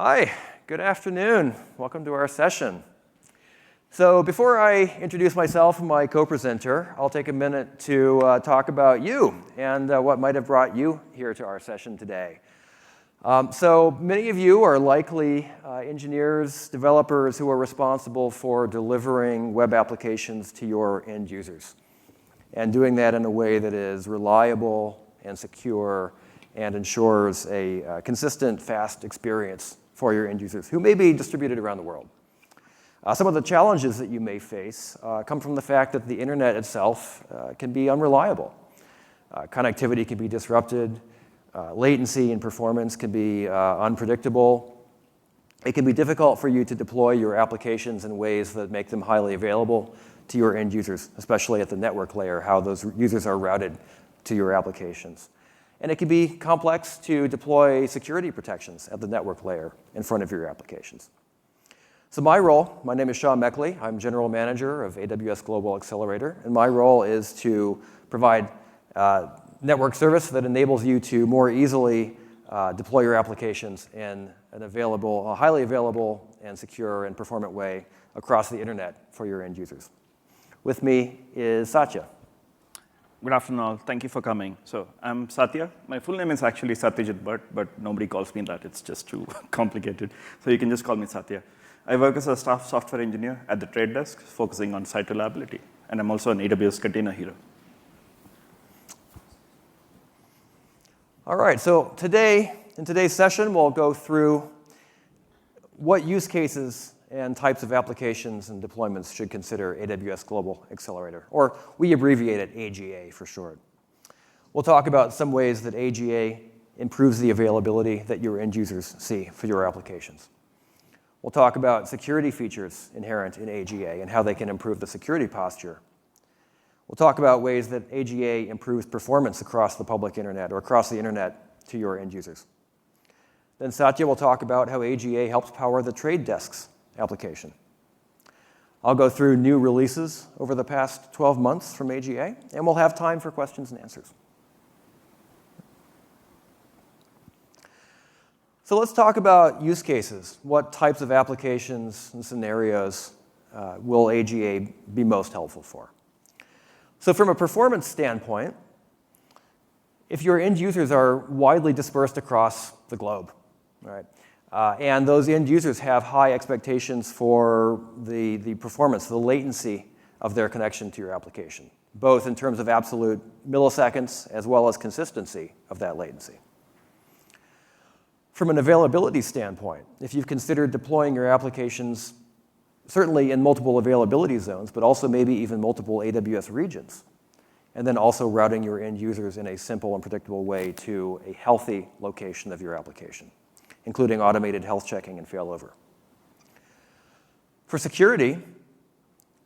Hi, good afternoon. Welcome to our session. So before I introduce myself and my co-presenter, I'll take a minute to talk about you and what might have brought you here to our session today. So many of you are likely engineers, developers who are responsible for delivering web applications to your end users and doing that in a way that is reliable and secure and ensures a consistent, fast experience for your end users who may be distributed around the world. Some of the challenges that you may face come from the fact that the internet itself can be unreliable. Connectivity can be disrupted. Latency and performance can be unpredictable. It can be difficult for you to deploy your applications in ways that make them highly available to your end users, especially at the network layer, how those users are routed to your applications. And it can be complex to deploy security protections at the network layer in front of your applications. So my name is Sean Meckley. I'm General Manager of AWS Global Accelerator, and my role is to provide network service that enables you to more easily deploy your applications in a highly available and secure and performant way across the internet for your end users. With me is Satya. Good afternoon, all. Thank you for coming. So I'm Satya. My full name is actually Satyajit Bhatt, but nobody calls me that. It's just too complicated. So you can just call me Satya. I work as a staff software engineer at the trade desk, focusing on site reliability. And I'm also an AWS container hero. All right, so in today's session, we'll go through what use cases and types of applications and deployments should consider AWS Global Accelerator, or we abbreviate it AGA for short. We'll talk about some ways that AGA improves the availability that your end users see for your applications. We'll talk about security features inherent in AGA and how they can improve the security posture. We'll talk about ways that AGA improves performance across the public internet or across the internet to your end users. Then Satya will talk about how AGA helps power the trade desk's application. I'll go through new releases over the past 12 months from AGA, and we'll have time for questions and answers. So let's talk about use cases. What types of applications and scenarios will AGA be most helpful for? So from a performance standpoint, if your end users are widely dispersed across the globe, right, and those end users have high expectations for the performance, the latency of their connection to your application, both in terms of absolute milliseconds as well as consistency of that latency. From an availability standpoint, if you've considered deploying your applications certainly in multiple availability zones, but also maybe even multiple AWS regions, and then also routing your end users in a simple and predictable way to a healthy location of your application, including automated health checking and failover. For security,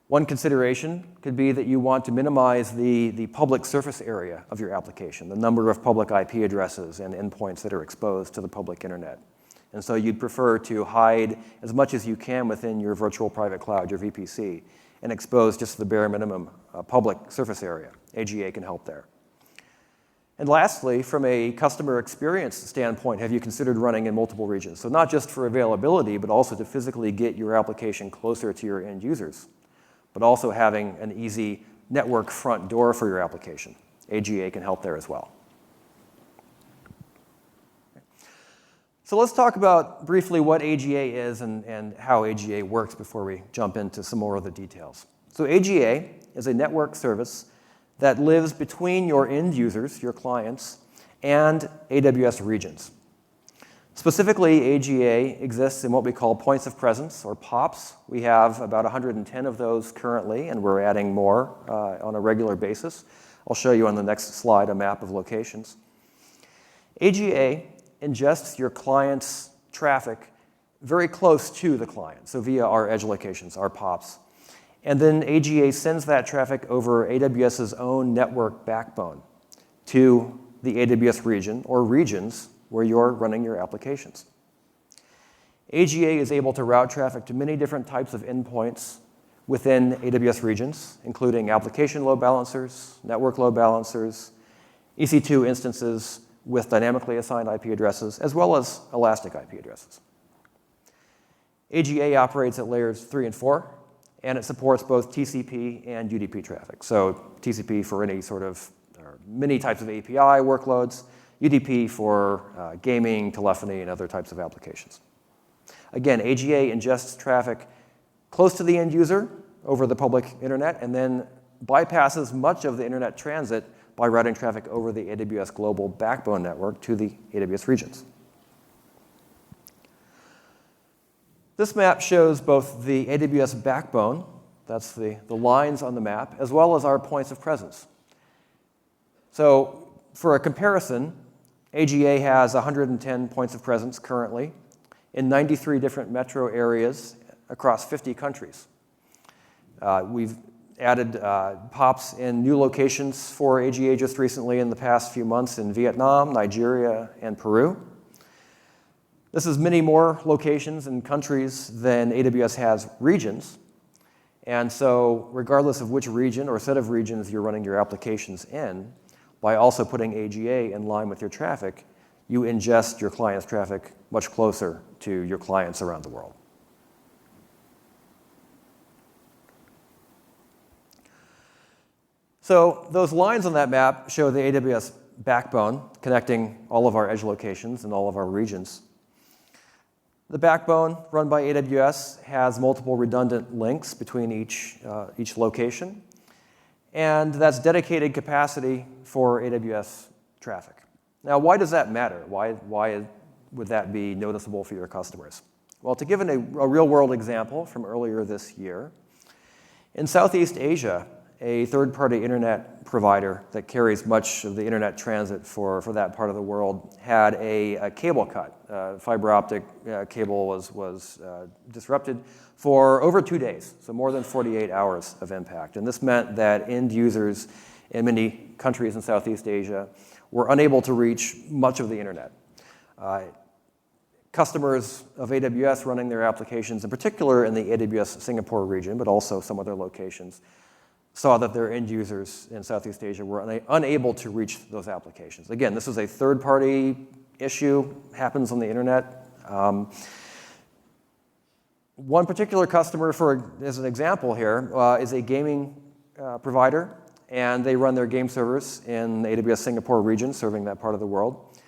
one consideration could be that you want to minimize the public surface area of your application, the number of public IP addresses and endpoints that are exposed to the public internet. And so you'd prefer to hide as much as you can within your virtual private cloud, your VPC, and expose just the bare minimum public surface area. AGA can help there. And lastly, from a customer experience standpoint, have you considered running in multiple regions? So not just for availability, but also to physically get your application closer to your end users, but also having an easy network front door for your application. AGA can help there as well. So let's talk about briefly what AGA is and how AGA works before we jump into some more of the details. So AGA is a network service that lives between your end users, your clients, and AWS regions. Specifically, AGA exists in what we call points of presence, or POPs. We have about 110 of those currently, and we're adding more on a regular basis. I'll show you on the next slide a map of locations. AGA ingests your client's traffic very close to the client, so via our edge locations, our POPs. And then AGA sends that traffic over AWS's own network backbone to the AWS region or regions where you're running your applications. AGA is able to route traffic to many different types of endpoints within AWS regions, including application load balancers, network load balancers, EC2 instances with dynamically assigned IP addresses, as well as elastic IP addresses. AGA operates at layers 3 and 4, and it supports both TCP and UDP traffic. So TCP for any sort of many types of API workloads, UDP for gaming, telephony, and other types of applications. Again, AGA ingests traffic close to the end user over the public internet, and then bypasses much of the internet transit by routing traffic over the AWS Global Backbone network to the AWS regions. This map shows both the AWS backbone, that's the lines on the map, as well as our points of presence. So for a comparison, AGA has 110 points of presence currently in 93 different metro areas across 50 countries. We've added POPs in new locations for AGA just recently in the past few months in Vietnam, Nigeria, and Peru. This is many more locations and countries than AWS has regions. And so regardless of which region or set of regions you're running your applications in, by also putting AGA in line with your traffic, you ingest your client's traffic much closer to your clients around the world. So those lines on that map show the AWS backbone connecting all of our edge locations and all of our regions. The backbone run by AWS has multiple redundant links between each location, and that's dedicated capacity for AWS traffic. Now, why does that matter? Why would that be noticeable for your customers? Well, to give a real-world example from earlier this year, in Southeast Asia, a third-party internet provider that carries much of the internet transit for that part of the world had a cable cut. Fiber optic cable was disrupted for over 2 days, so more than 48 hours of impact. And this meant that end users in many countries in Southeast Asia were unable to reach much of the internet. Customers of AWS running their applications, in particular in the AWS Singapore region, but also some other locations, saw that their end users in Southeast Asia were unable to reach those applications. Again, this is a third-party issue, happens on the internet. One particular customer, as an example here, is a gaming provider, and they run their game servers in the AWS Singapore region, serving that part of the world.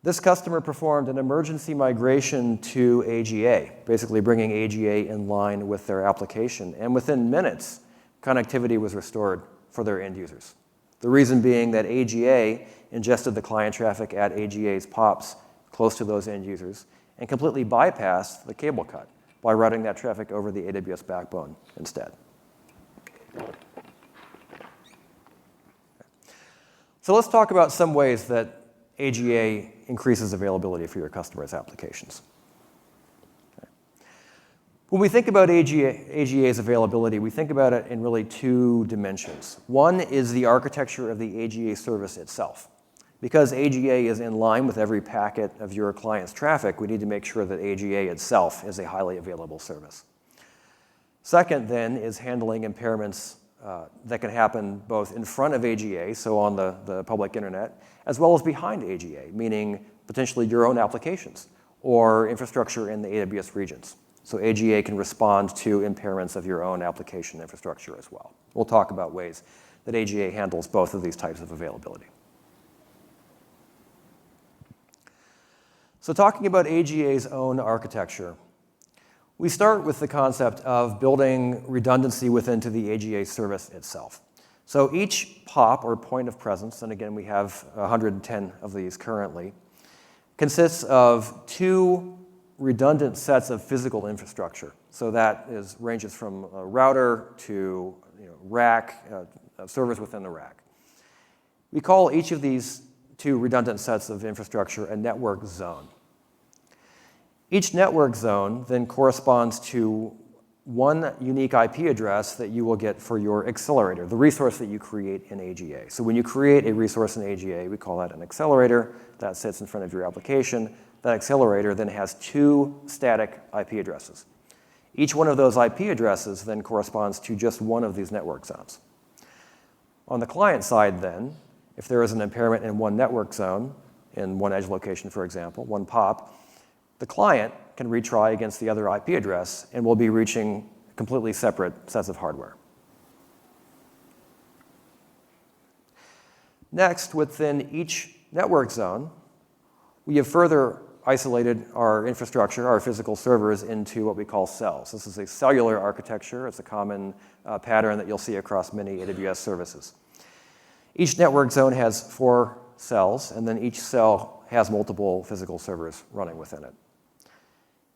This customer performed an emergency migration to AGA, basically bringing AGA in line with their application, and within minutes, connectivity was restored for their end users. The reason being that AGA ingested the client traffic at AGA's POPs close to those end users and completely bypassed the cable cut by routing that traffic over the AWS backbone instead. So let's talk about some ways that AGA increases availability for your customers' applications. When we think about AGA's availability, we think about it in really two dimensions. One is the architecture of the AGA service itself. Because AGA is in line with every packet of your client's traffic, we need to make sure that AGA itself is a highly available service. Second, then, is handling impairments that can happen both in front of AGA, so on the public internet, as well as behind AGA, meaning potentially your own applications or infrastructure in the AWS regions. So AGA can respond to impairments of your own application infrastructure as well. We'll talk about ways that AGA handles both of these types of availability. So talking about AGA's own architecture, we start with the concept of building redundancy within the AGA service itself. So each POP, or point of presence, and again we have 110 of these currently, consists of two redundant sets of physical infrastructure. So that ranges from a router to rack, servers within the rack. We call each of these two redundant sets of infrastructure a network zone. Each network zone then corresponds to one unique IP address that you will get for your accelerator, the resource that you create in AGA. So when you create a resource in AGA, we call that an accelerator. That sits in front of your application. That accelerator then has two static IP addresses. Each one of those IP addresses then corresponds to just one of these network zones. On the client side then, if there is an impairment in one network zone, in one edge location, for example, one POP, the client can retry against the other IP address and will be reaching completely separate sets of hardware. Next, within each network zone, we have further isolated our infrastructure, our physical servers, into what we call cells. This is a cellular architecture. It's a common pattern that you'll see across many AWS services. Each network zone has 4 cells, and then each cell has multiple physical servers running within it.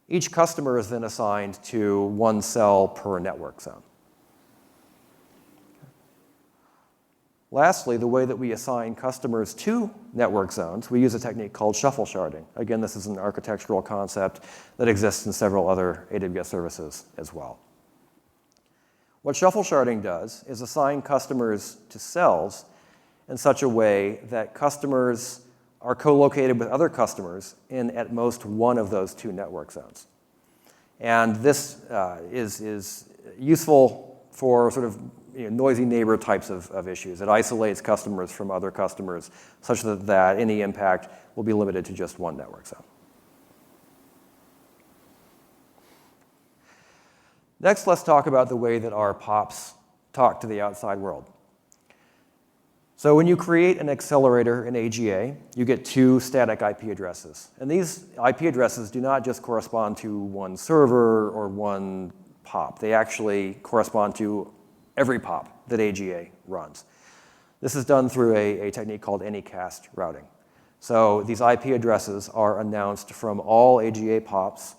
Each customer is then assigned to 1 cell per network zone. Lastly, the way that we assign customers to network zones, we use a technique called shuffle sharding. Again, this is an architectural concept that exists in several other AWS services as well. What shuffle sharding does is assign customers to cells in such a way that customers are co-located with other customers in at most one of those 2 network zones. And this is useful for sort of noisy neighbor types of issues. It isolates customers from other customers such that any impact will be limited to just one network zone. Next, let's talk about the way that our POPs talk to the outside world. So when you create an accelerator in AGA, you get 2 static IP addresses. And these IP addresses do not just correspond to one server or one POP. They actually correspond to every POP that AGA runs. This is done through a technique called anycast routing. So these IP addresses are announced from all AGA POPs,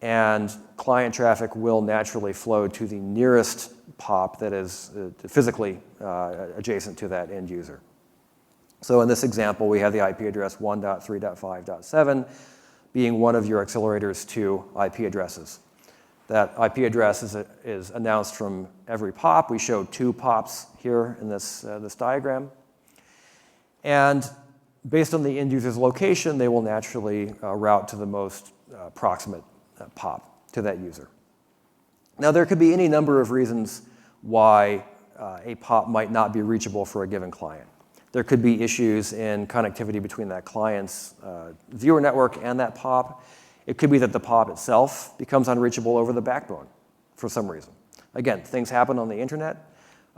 and client traffic will naturally flow to the nearest POP that is physically adjacent to that end user. So in this example, we have the IP address 1.3.5.7 being one of your accelerator's 2 IP addresses. That IP address is announced from every POP. We show 2 POPs here in this diagram. And based on the end user's location, they will naturally route to the most proximate POP to that user. Now, there could be any number of reasons why a POP might not be reachable for a given client. There could be issues in connectivity between that client's viewer network and that POP. It could be that the POP itself becomes unreachable over the backbone for some reason. Again, things happen on the internet.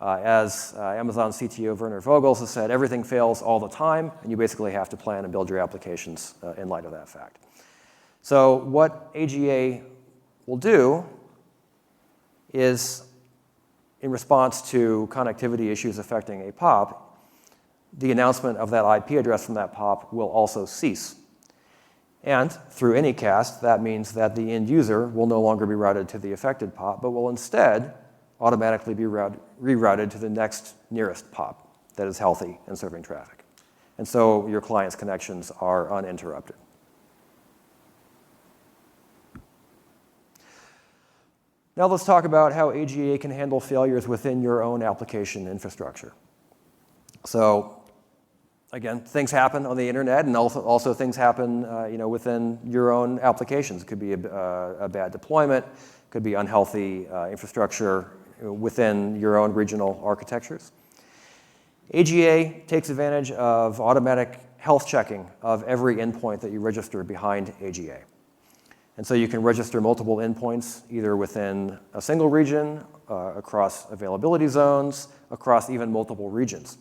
As Amazon CTO Werner Vogels has said, everything fails all the time, and you basically have to plan and build your applications in light of that fact. So what AGA will do is, in response to connectivity issues affecting a POP, the announcement of that IP address from that POP will also cease. And through anycast, that means that the end user will no longer be routed to the affected POP, but will instead automatically be rerouted to the next nearest POP that is healthy and serving traffic. And so your client's connections are uninterrupted. Now let's talk about how AGA can handle failures within your own application infrastructure. So again, things happen on the internet, and also things happen within your own applications. It could be a bad deployment, could be unhealthy infrastructure within your own regional architectures. AGA takes advantage of automatic health checking of every endpoint that you register behind AGA. And so you can register multiple endpoints either within a single region, across availability zones, across even multiple regions.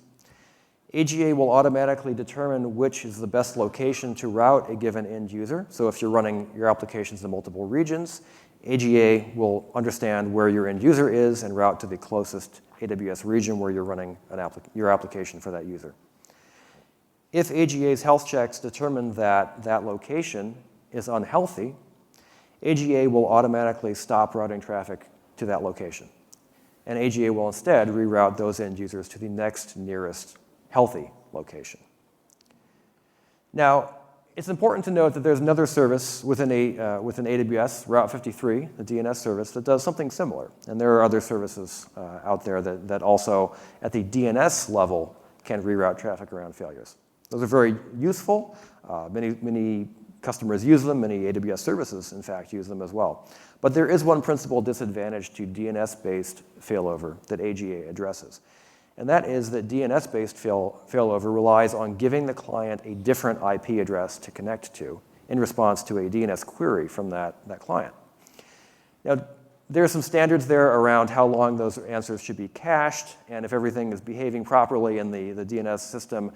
AGA will automatically determine which is the best location to route a given end user. So if you're running your applications in multiple regions, AGA will understand where your end user is and route to the closest AWS region where you're running your application for that user. If AGA's health checks determine that that location is unhealthy, AGA will automatically stop routing traffic to that location. And AGA will instead reroute those end users to the next nearest healthy location. Now, it's important to note that there's another service within AWS, Route 53, the DNS service, that does something similar. And there are other services out there that also, at the DNS level, can reroute traffic around failures. Those are very useful. Many customers use them. Many AWS services, in fact, use them as well. But there is one principal disadvantage to DNS-based failover that AGA addresses. And that is that DNS-based failover relies on giving the client a different IP address to connect to in response to a DNS query from that client. Now, there are some standards there around how long those answers should be cached, and if everything is behaving properly in the DNS system,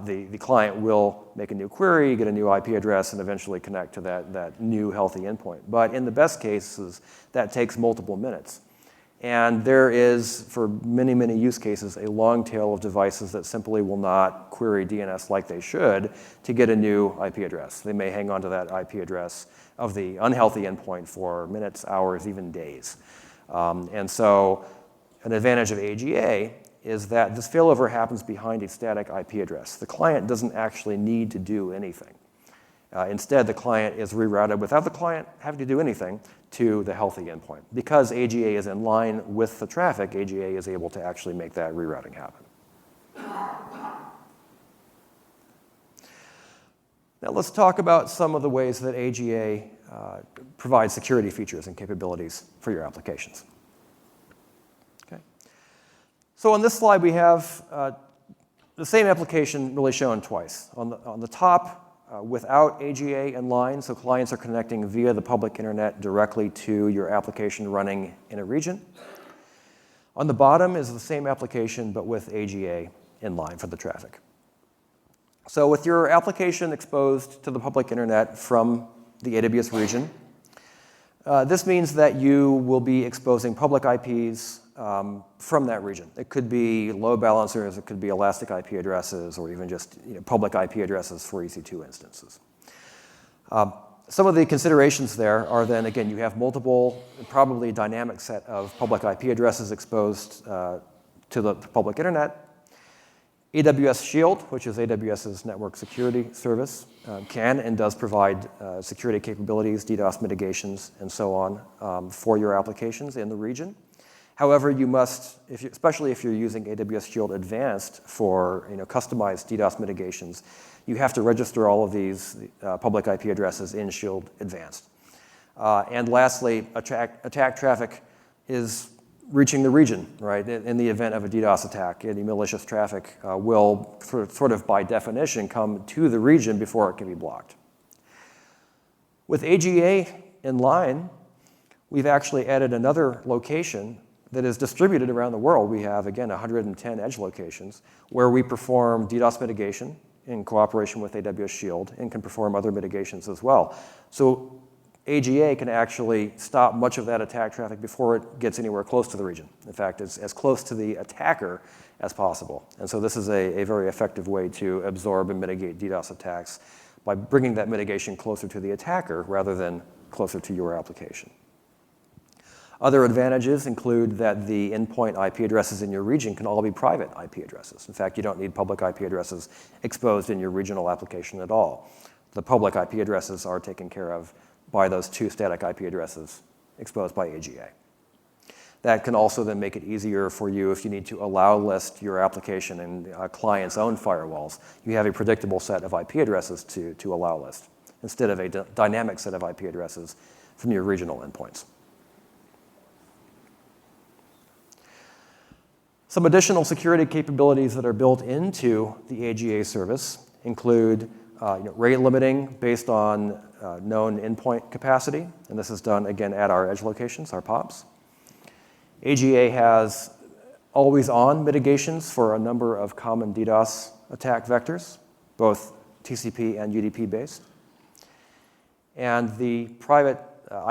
the client will make a new query, get a new IP address, and eventually connect to that new healthy endpoint. But in the best cases, that takes multiple minutes. And there is, for many, many use cases, a long tail of devices that simply will not query DNS like they should to get a new IP address. They may hang on to that IP address of the unhealthy endpoint for minutes, hours, even days. And so an advantage of AGA is that this failover happens behind a static IP address. The client doesn't actually need to do anything. Instead, the client is rerouted without the client having to do anything to the healthy endpoint. Because AGA is in line with the traffic, AGA is able to actually make that rerouting happen. Now let's talk about some of the ways that AGA provides security features and capabilities for your applications. Okay. So on this slide, we have the same application really shown twice. On the top, without AGA in line, so clients are connecting via the public internet directly to your application running in a region. On the bottom is the same application, but with AGA in line for the traffic. So with your application exposed to the public internet from the AWS region, this means that you will be exposing public IPs from that region. It could be load balancers, it could be elastic IP addresses, or even just public IP addresses for EC2 instances. Some of the considerations there are then, again, you have multiple, probably dynamic set of public IP addresses exposed to the public internet. AWS Shield, which is AWS's network security service, can and does provide security capabilities, DDoS mitigations, and so on for your applications in the region. However, you must, especially if you're using AWS Shield Advanced for customized DDoS mitigations, you have to register all of these public IP addresses in Shield Advanced. And lastly, attack traffic is reaching the region, right? In the event of a DDoS attack, any malicious traffic will sort of by definition come to the region before it can be blocked. With AGA in line, we've actually added another location that is distributed around the world. We have, again, 110 edge locations where we perform DDoS mitigation in cooperation with AWS Shield and can perform other mitigations as well. So AGA can actually stop much of that attack traffic before it gets anywhere close to the region. In fact, it's as close to the attacker as possible. And so this is a very effective way to absorb and mitigate DDoS attacks by bringing that mitigation closer to the attacker rather than closer to your application. Other advantages include that the endpoint IP addresses in your region can all be private IP addresses. In fact, you don't need public IP addresses exposed in your regional application at all. The public IP addresses are taken care of by those two static IP addresses exposed by AGA. That can also then make it easier for you if you need to allow list your application in a client's own firewalls. You have a predictable set of IP addresses to allow list instead of a dynamic set of IP addresses from your regional endpoints. Some additional security capabilities that are built into the AGA service include rate limiting based on known endpoint capacity, and this is done, again, at our edge locations, our POPs. AGA has always-on mitigations for a number of common DDoS attack vectors, both TCP and UDP-based. And the private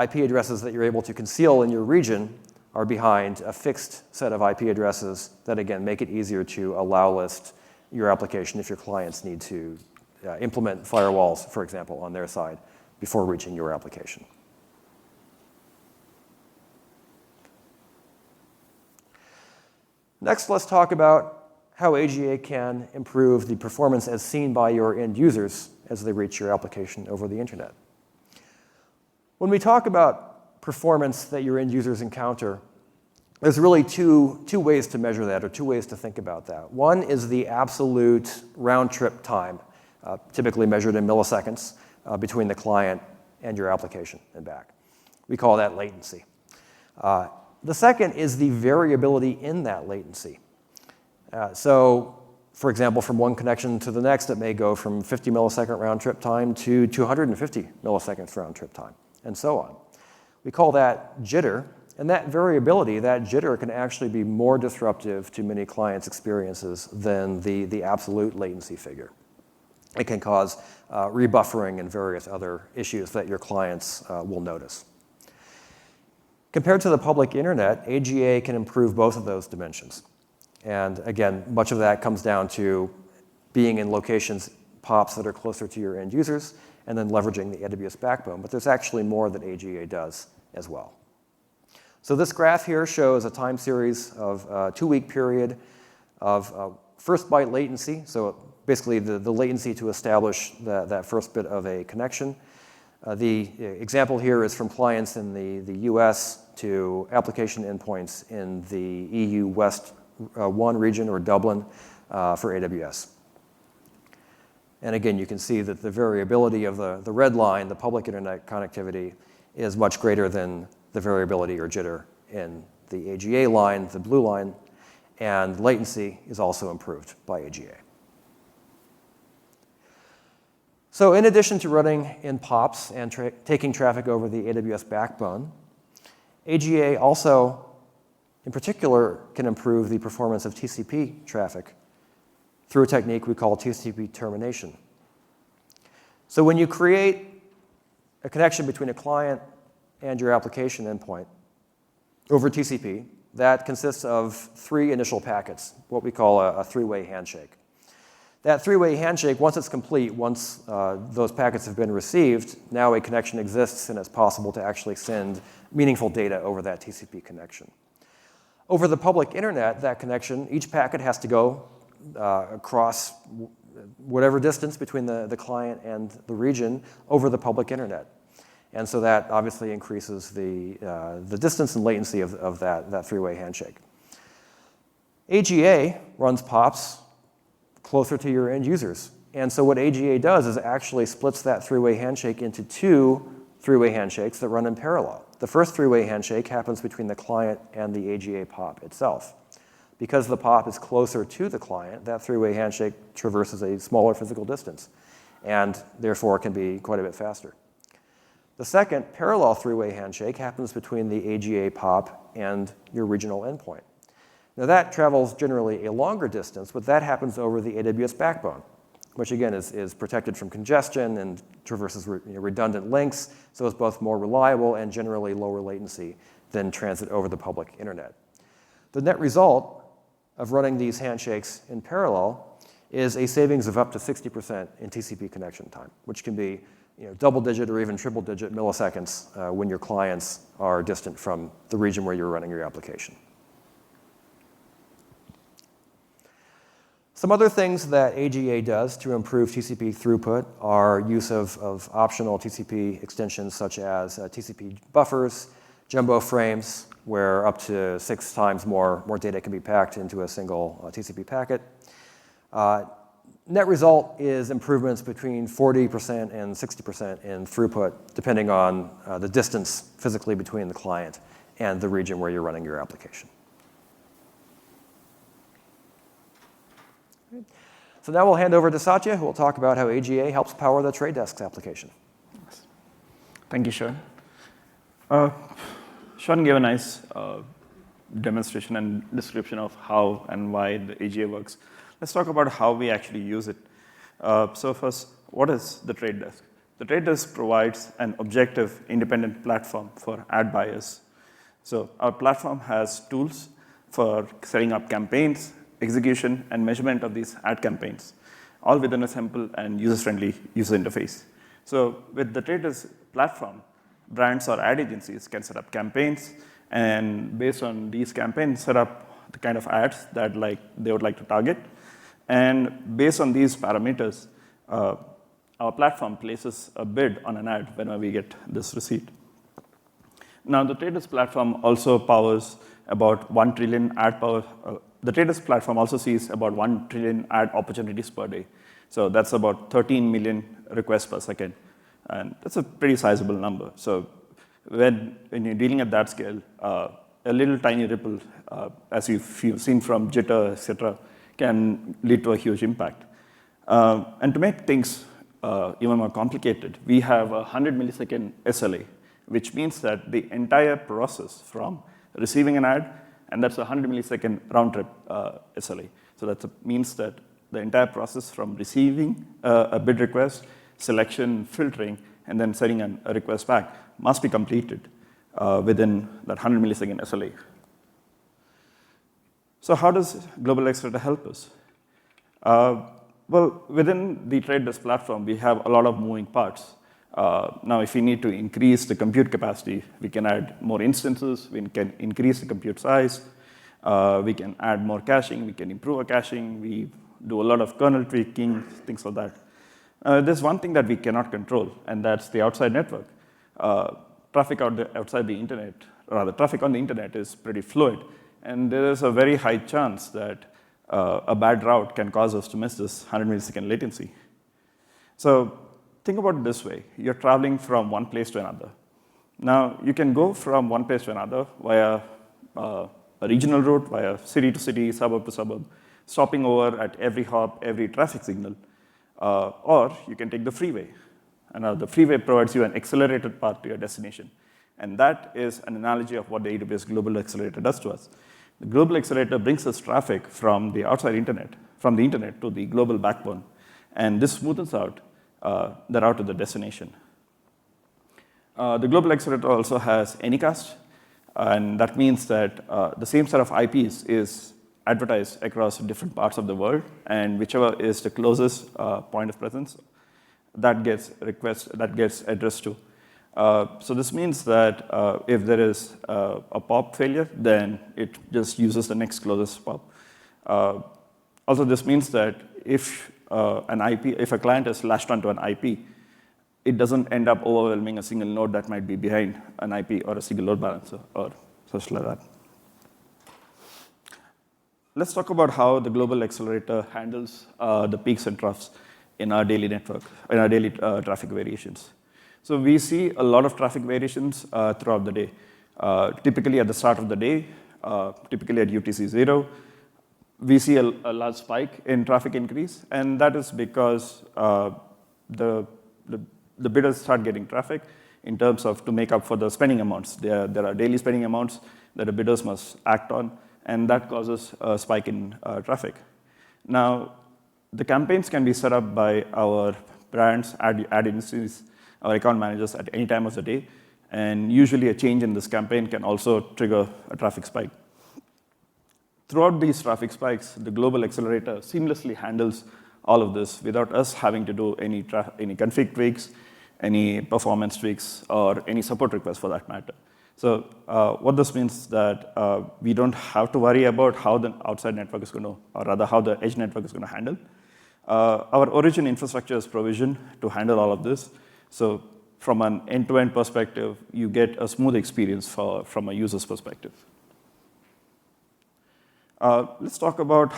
IP addresses that you're able to conceal in your region are behind a fixed set of IP addresses that, again, make it easier to allow list your application if your clients need to implement firewalls, for example, on their side before reaching your application. Next, let's talk about how AGA can improve the performance as seen by your end users as they reach your application over the internet. When we talk about performance that your end users encounter, there's really two ways to measure that, or two ways to think about that. One is the absolute round-trip time, typically measured in milliseconds, between the client and your application and back. We call that latency. The second is the variability in that latency. So For example, from one connection to the next, it may go from 50 millisecond round trip time to 250 milliseconds round trip time, and so on. We call that jitter, and that variability, that jitter, can actually be more disruptive to many clients' experiences than the absolute latency figure. It can cause rebuffering and various other issues that your clients will notice. Compared to the public internet, AGA can improve both of those dimensions. And again, much of that comes down to being in locations, POPs, that are closer to your end users, and then leveraging the AWS backbone. But there's actually more that AGA does as well. So this graph here shows a time series of a 2-week period of first byte latency, so basically the latency to establish that first bit of a connection. The example here is from clients in the US to application endpoints in the EU West 1 region, or Dublin, for AWS. And again, you can see that the variability of the red line, the public internet connectivity, is much greater than the variability or jitter in the AGA line, the blue line, and latency is also improved by AGA. So in addition to running in POPs and taking traffic over the AWS backbone, AGA also, in particular, can improve the performance of TCP traffic through a technique we call TCP termination. So when you create a connection between a client and your application endpoint over TCP, that consists of 3 initial packets, what we call a 3-way handshake. That 3-way handshake, once it's complete, once those packets have been received, now a connection exists and it's possible to actually send meaningful data over that TCP connection. Over the public internet, that connection, each packet has to go across whatever distance between the client and the region over the public internet. And so that obviously increases the distance and latency of that 3-way handshake. AGA runs POPs closer to your end users. And so what AGA does is actually splits that 3-way handshake into 2 3-way handshakes that run in parallel. The first 3-way handshake happens between the client and the AGA POP itself. Because the POP is closer to the client, that 3-way handshake traverses a smaller physical distance and therefore can be quite a bit faster. The second parallel 3-way handshake happens between the AGA POP and your regional endpoint. Now that travels generally a longer distance, but that happens over the AWS backbone, which again is protected from congestion and traverses redundant links, so it's both more reliable and generally lower latency than transit over the public internet. The net result of running these handshakes in parallel is a savings of up to 60% in TCP connection time, which can be double-digit or even triple-digit milliseconds when your clients are distant from the region where you're running your application. Some other things that AGA does to improve TCP throughput are use of optional TCP extensions such as TCP buffers, jumbo frames, where up to 6 times more data can be packed into a single TCP packet. Net result is improvements between 40% and 60% in throughput, depending on the distance physically between the client and the region where you're running your application. So now we'll hand over to Satya, who will talk about how AGA helps power the Trade Desk's application. Thank you, Sean. Sean gave a nice demonstration and description of how and why the AGA works. Let's talk about how we actually use it. So first, what is the Trade Desk? The Trade Desk provides an objective, independent platform for ad buyers. So our platform has tools for setting up campaigns, execution, and measurement of these ad campaigns, all within a simple and user-friendly user interface. So with the Trade Desk platform, brands or ad agencies can set up campaigns, and based on these campaigns, set up the kind of ads that they would like to target. And based on these parameters, our platform places a bid on an ad whenever we get this receipt. Now, the Trade Desk platform also powers about 1 trillion ad power. The Trade Desk platform also sees about 1 trillion ad opportunities per day. So that's about 13 million requests per second. And that's a pretty sizable number. So when you're dealing at that scale, a little tiny ripple, as you've seen from jitter, et cetera, can lead to a huge impact. And to make things even more complicated, we have a 100 millisecond SLA, which means that the entire process from receiving an ad, and that's a 100 millisecond round trip SLA. So that means that the entire process from receiving a bid request, selection, filtering, and then sending a request back must be completed within that 100 millisecond SLA. So how does Global Accelerator help us? Well, within the trade desk platform, we have a lot of moving parts. Now, if we need to increase the compute capacity, we can add more instances, we can increase the compute size, we can add more caching, we can improve our caching, we do a lot of kernel tweaking, things like that. There's one thing that we cannot control, and that's the outside network. Traffic outside the internet, rather, traffic on the internet is pretty fluid, and there is a very high chance that a bad route can cause us to miss this 100 millisecond latency. So think about it this way. You're traveling from one place to another. Now, you can go from one place to another via a regional route, via city to city, suburb to suburb, stopping over at every hop, every traffic signal. Or you can take the freeway. And the freeway provides you an accelerated path to your destination. And that is an analogy of what the AWS Global Accelerator does to us. The Global Accelerator brings us traffic from the outside internet, from the internet to the global backbone. And this smoothens out the route to the destination. The Global Accelerator also has Anycast, and that means that the same set of IPs is advertised across different parts of the world, and whichever is the closest point of presence, that gets addressed to. So this means that if there is a POP failure, then it just uses the next closest POP. Also, this means that if a client is latched onto an IP, it doesn't end up overwhelming a single node that might be behind an IP or a single load balancer or such like that. Let's talk about how the Global Accelerator handles the peaks and troughs in our daily network, in our daily traffic variations. So we see a lot of traffic variations throughout the day. Typically at the start of the day, typically at UTC 0, we see a large spike in traffic increase, and that is because the bidders start getting traffic in terms of to make up for the spending amounts. There are daily spending amounts that the bidders must act on, and that causes a spike in traffic. Now, the campaigns can be set up by our brands, ad agencies, our account managers at any time of the day, and usually a change in this campaign can also trigger a traffic spike. Throughout these traffic spikes, the Global Accelerator seamlessly handles all of this without us having to do any config tweaks, any performance tweaks, or any support requests for that matter. So what this means is that we don't have to worry about how the outside network is going to, or rather how the edge network is going to handle. Our origin infrastructure is provisioned to handle all of this. So from an end-to-end perspective, you get a smooth experience from a user's perspective. Let's talk about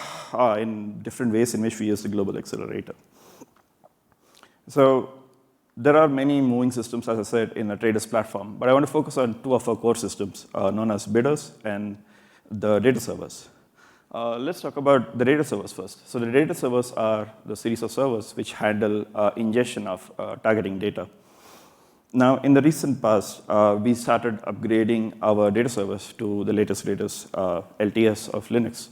in different ways in which we use the Global Accelerator. So there are many moving systems, as I said, in the traders platform, but I want to focus on two of our core systems, known as bidders and the data servers. Let's talk about the data servers first. So the data servers are the series of servers which handle ingestion of targeting data. Now, in the recent past, we started upgrading our data servers to the latest LTS of Linux.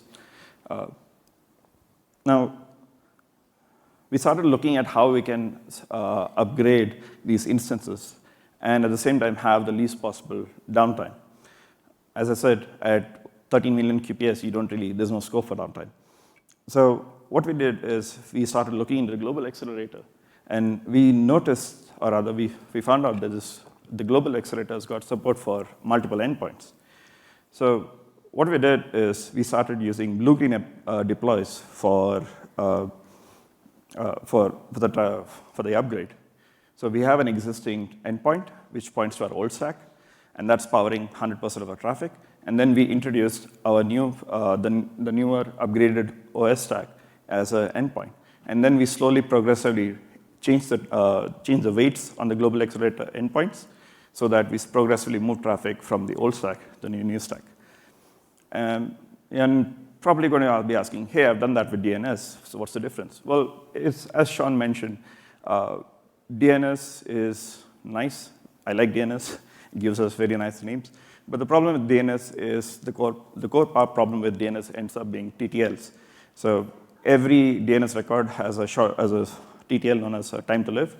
Now, we started looking at how we can upgrade these instances and at the same time have the least possible downtime. As I said, at 13 million QPS, there's no scope for downtime. So what we did is we started looking into the Global Accelerator, and we noticed, or rather we found out that the Global Accelerator has got support for multiple endpoints. So what we did is we started using blue-green deploys for the upgrade. So we have an existing endpoint which points to our old stack, and that's powering 100% of our traffic. And then we introduced our new, the newer upgraded OS stack as an endpoint. And then we slowly, progressively change the weights on the Global Accelerator endpoints so that we progressively move traffic from the old stack to the new stack. And probably going to be asking, hey, I've done that with DNS, so what's the difference? Well, it's, as Sean mentioned, DNS is nice. I like DNS. It gives us very nice names. But the problem with DNS is the core problem with DNS ends up being TTLs. So every DNS record has a TTL known as time to live.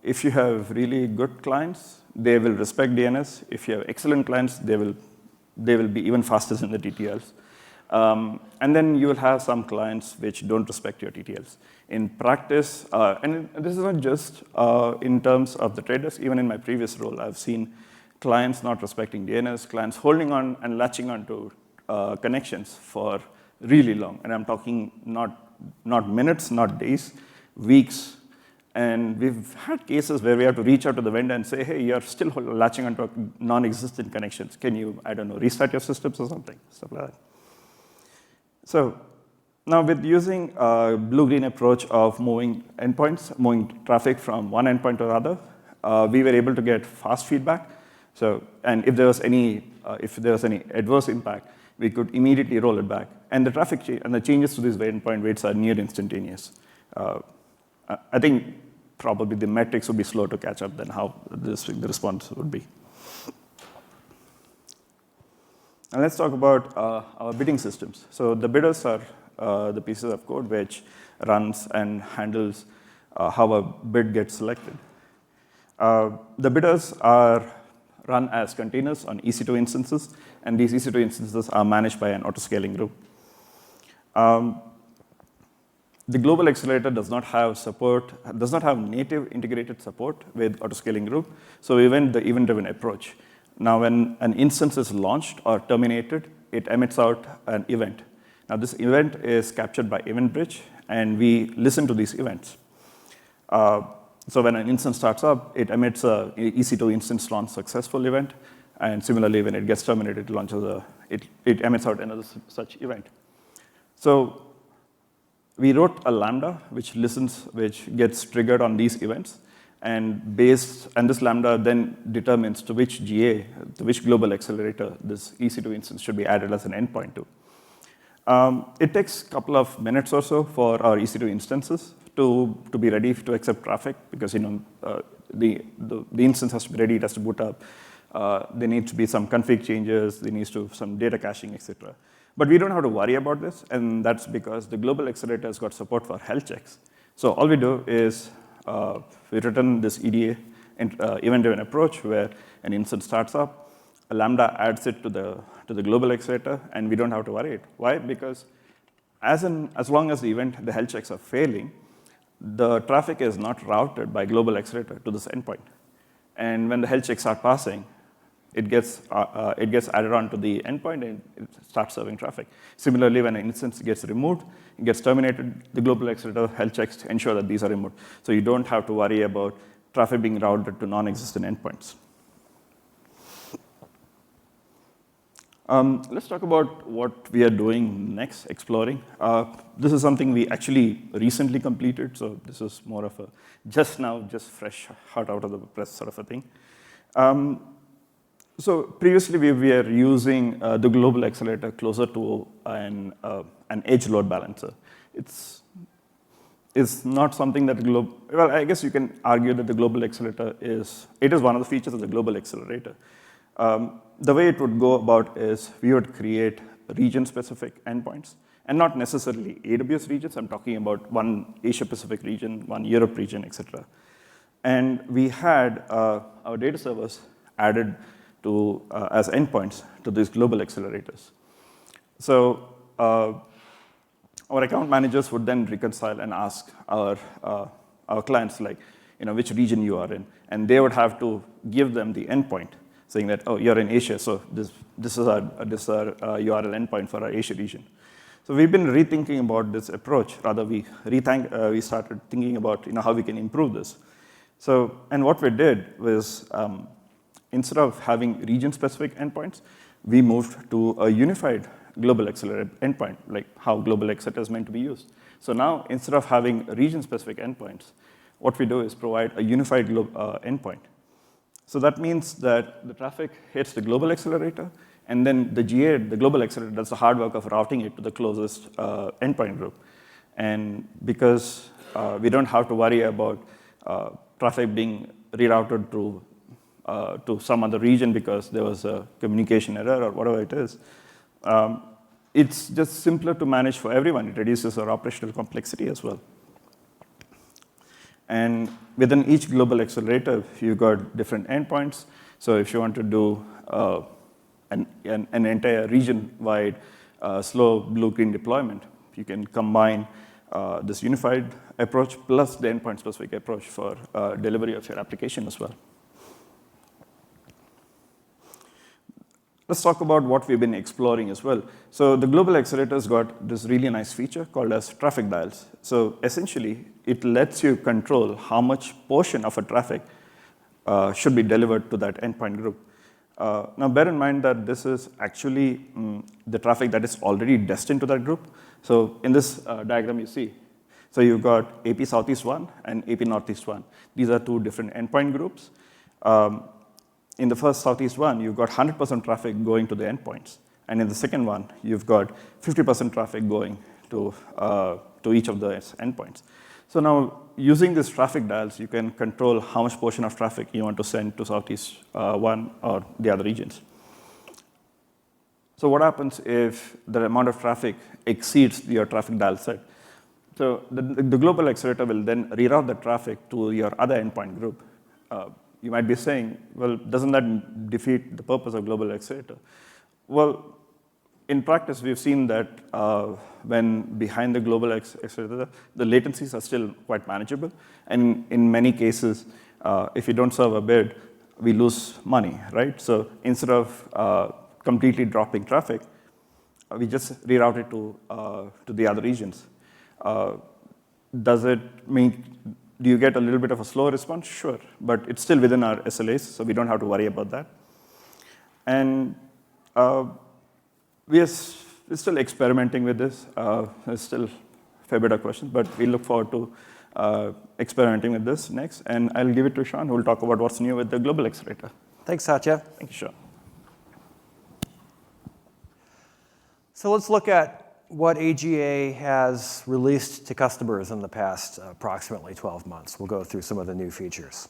If you have really good clients, they will respect DNS. If you have excellent clients, they will be even faster than the TTLs. And then you will have some clients which don't respect your TTLs. In practice, and this is not just in terms of the traders, even in my previous role, I've seen clients not respecting DNS, clients holding on and latching onto connections for really long. And I'm talking not minutes, not days, weeks. And we've had cases where we have to reach out to the vendor and say, hey, you're still latching onto non-existent connections. Can you, I don't know, restart your systems or something, stuff like that. So now with using a blue-green approach of moving endpoints, moving traffic from one endpoint to another, we were able to get fast feedback. So, and if there was any adverse impact, we could immediately roll it back. And the traffic and the changes to these endpoint weights are near instantaneous. I think probably the metrics would be slow to catch up than how the response would be. And let's talk about our bidding systems. So the bidders are the pieces of code which runs and handles how a bid gets selected. The bidders are run as containers on EC2 instances, and these EC2 instances are managed by an autoscaling group. The Global Accelerator does not have native integrated support with autoscaling group, so we went the event-driven approach. Now, when an instance is launched or terminated, it emits out an event. Now, this event is captured by EventBridge, and we listen to these events. So when an instance starts up, it emits a EC2 instance launch successful event, and similarly, when it gets terminated, it emits out another such event. So we wrote a Lambda which gets triggered on these events, and this Lambda then determines to which GA, to which global accelerator this EC2 instance should be added as an endpoint to. It takes a couple of minutes or so for our EC2 instances to be ready to accept traffic, because the instance has to be ready, it has to boot up. There needs to be some config changes, there needs to be some data caching, etc. But we don't have to worry about this, and that's because the global accelerator has got support for health checks. So all we do is we return this EDA event-driven approach where an instance starts up, a Lambda adds it to the global accelerator, and we don't have to worry it. Why? Because as long as the health checks are failing, the traffic is not routed by global accelerator to this endpoint. And when the health checks start passing, it gets added on to the endpoint and it starts serving traffic. Similarly, when an instance gets removed, it gets terminated, the global accelerator health checks ensure that these are removed. So you don't have to worry about traffic being routed to non-existent endpoints. Let's talk about what we are doing next, exploring. This is something we actually recently completed, so this is more of a just fresh, hot out of the press sort of a thing. So previously, we were using the global accelerator closer to an edge load balancer. It's not something that well, I guess you can argue that the global accelerator is one of the features of the global accelerator. The way it would go about is we would create region-specific endpoints, and not necessarily AWS regions. I'm talking about one Asia-Pacific region, one Europe region, etc. And we had our data servers added as endpoints to these global accelerators. So our account managers would then reconcile and ask our clients, like, which region you are in, and they would have to give them the endpoint, saying that, oh, you're in Asia, so this is our URL endpoint for our Asia region. So we've been rethinking about this approach. Rather, we started thinking about how we can improve this. So, and what we did was, instead of having region-specific endpoints, we moved to a unified global accelerator endpoint, like how global accelerator is meant to be used. So now, instead of having region-specific endpoints, what we do is provide a unified endpoint. So that means that the traffic hits the global accelerator, And then the G8, the global accelerator, does the hard work of routing it to the closest endpoint group. And because we don't have to worry about traffic being rerouted to some other region because there was a communication error or whatever it is, it's just simpler to manage for everyone. It reduces our operational complexity as well. And within each global accelerator, you've got different endpoints. So if you want to do an entire region-wide slow blue-green deployment, you can combine this unified approach plus the endpoint-specific approach for delivery of your application as well. Let's talk about what we've been exploring as well. So the global accelerator's got this really nice feature called as traffic dials. So essentially, it lets you control how much portion of a traffic should be delivered to that endpoint group. Now, bear in mind that this is actually the traffic that is already destined to that group. So in this diagram you see, so you've got AP Southeast 1 and AP Northeast 1. These are two different endpoint groups. In the first Southeast one, you've got 100% traffic going to the endpoints. And in the second one, you've got 50% traffic going to each of the endpoints. So now, using these traffic dials, you can control how much portion of traffic you want to send to Southeast 1 or the other regions. So what happens if the amount of traffic exceeds your traffic dial set? So the global accelerator will then reroute the traffic to your other endpoint group. You might be saying, well, doesn't that defeat the purpose of global accelerator? Well, in practice, we've seen that when behind the global accelerator, the latencies are still quite manageable. And in many cases, if you don't serve a bid, we lose money, right? So instead of completely dropping traffic, we just reroute it to the other regions. Does it mean, do you get a little bit of a slow response? Sure, but it's still within our SLAs, so we don't have to worry about that. And we're still experimenting with this. There's still a fair bit of questions, but we look forward to experimenting with this next. And I'll give it to Sean, who will talk about what's new with the global accelerator. Thanks, Satya. Thank you, Sean. So let's look at what AGA has released to customers in the past approximately 12 months. We'll go through some of the new features.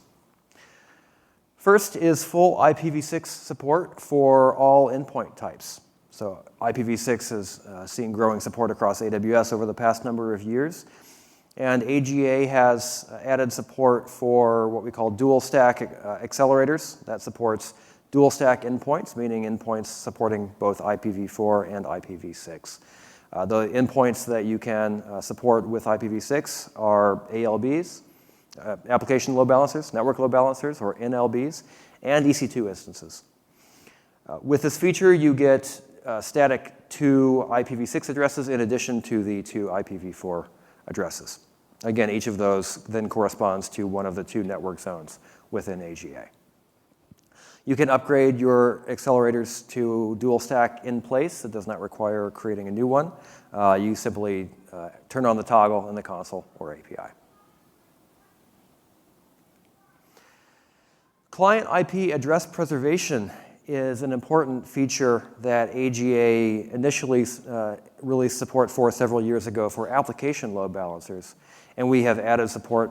First is full IPv6 support for all endpoint types. So IPv6 has seen growing support across AWS over the past number of years. And AGA has added support for what we call dual stack accelerators. That supports dual stack endpoints, meaning endpoints supporting both IPv4 and IPv6. The endpoints that you can support with IPv6 are ALBs, application load balancers, network load balancers, or NLBs, and EC2 instances. With this feature, you get static 2 IPv6 addresses in addition to the 2 IPv4 addresses. Again, each of those then corresponds to one of the 2 network zones within AGA. You can upgrade your accelerators to dual stack in place. It does not require creating a new one. You simply turn on the toggle in the console or API. Client IP address preservation is an important feature that AGA initially released support for several years ago for application load balancers. And we have added support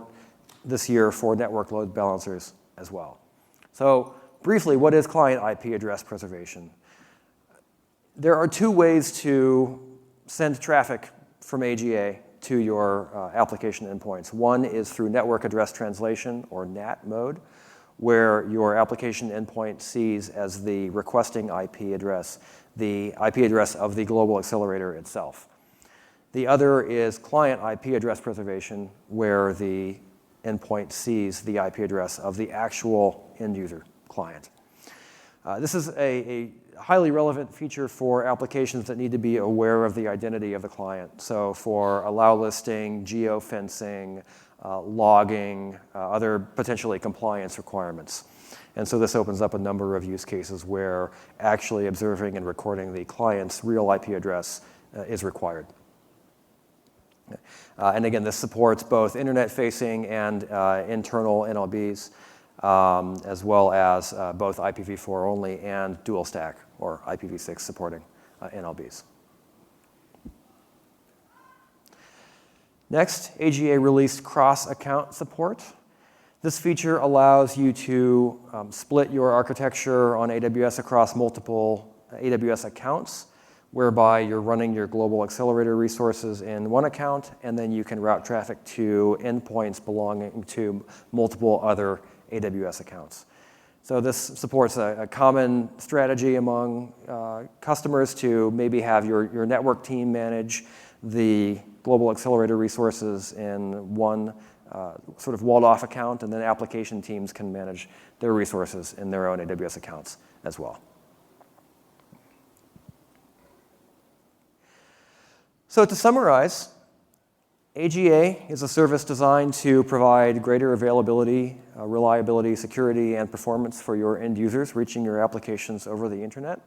this year for network load balancers as well. So briefly, what is client IP address preservation? There are 2 ways to send traffic from AGA to your application endpoints. One is through network address translation, or NAT mode, where your application endpoint sees as the requesting IP address the IP address of the global accelerator itself. The other is client IP address preservation, where the endpoint sees the IP address of the actual end user client. This is a highly relevant feature for applications that need to be aware of the identity of the client. So for allow listing, geofencing, logging, other potentially compliance requirements. And so this opens up a number of use cases where actually observing and recording the client's real IP address is required. And again, this supports both internet-facing and internal NLBs. as well as both IPv4 only and dual stack, or IPv6 supporting NLBs. Next, AGA released cross-account support. This feature allows you to split your architecture on AWS across multiple AWS accounts, whereby you're running your Global Accelerator resources in one account, and then you can route traffic to endpoints belonging to multiple other AWS accounts. So this supports a common strategy among customers to maybe have your network team manage the Global Accelerator resources in one sort of walled-off account, and then application teams can manage their resources in their own AWS accounts as well. So to summarize, AGA is a service designed to provide greater availability, reliability, security, and performance for your end users reaching your applications over the internet.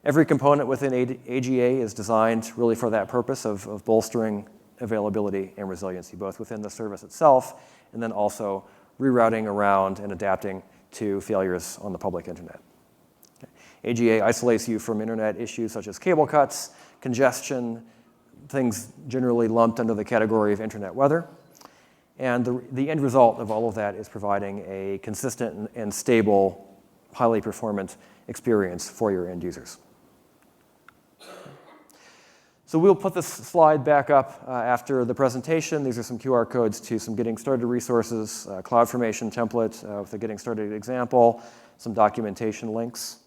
Every component within AGA is designed really for that purpose of bolstering availability and resiliency, both within the service itself and then also rerouting around and adapting to failures on the public internet. AGA isolates you from internet issues such as cable cuts, congestion, things generally lumped under the category of internet weather. And the end result of all of that is providing a consistent and stable, highly performant experience for your end users. So we'll put this slide back up after the presentation. These are some QR codes to some getting started resources, CloudFormation template with a getting started example, some documentation links.